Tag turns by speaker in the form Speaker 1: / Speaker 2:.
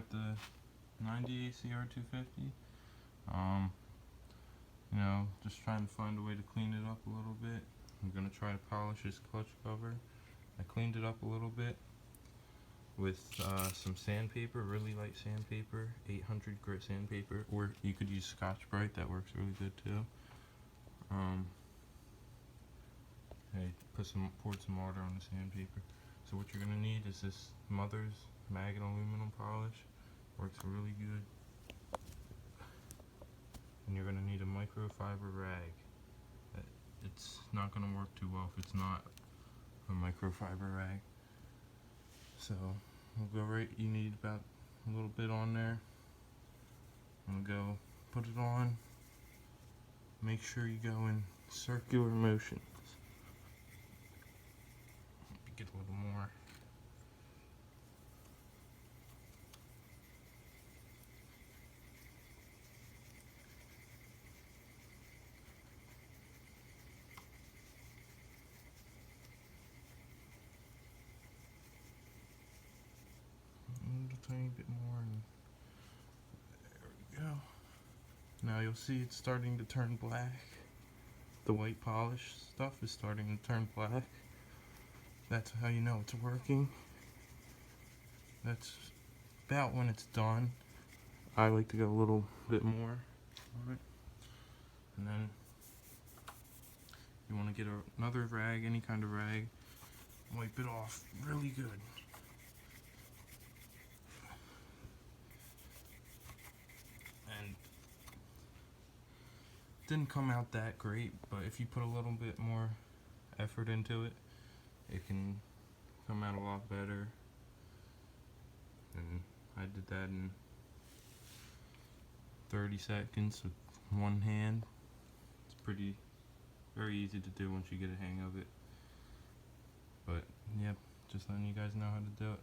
Speaker 1: got the 90 ACR 250. Just trying to find a way to clean it up a little bit. I'm gonna try to polish this clutch cover. I cleaned it up a little bit with some sandpaper, really light sandpaper, 800 grit sandpaper, or you could use Scotch-Brite, that works really good too. I poured some water on the sandpaper. So what you're gonna need is this Mother's Magnet aluminum polish. Works really good. And you're gonna need a microfiber rag. It's not gonna work too well if it's not a microfiber rag. So we'll go you need about a little bit on there. I'm gonna go put it on. Make sure you go in circular motions. Get a little more. A tiny bit more, and there we go. Now you'll see it's starting to turn black. The white polish stuff is starting to turn black. That's how you know it's working. That's about when it's done. I like to go a little bit more on it. And then you want to get another rag, any kind of rag, wipe it off really good. And it didn't come out that great, but if you put a little bit more effort into it, it can come out a lot better. And I did that in 30 seconds with one hand. It's very easy to do once you get a hang of it. But yep, just letting you guys know how to do it.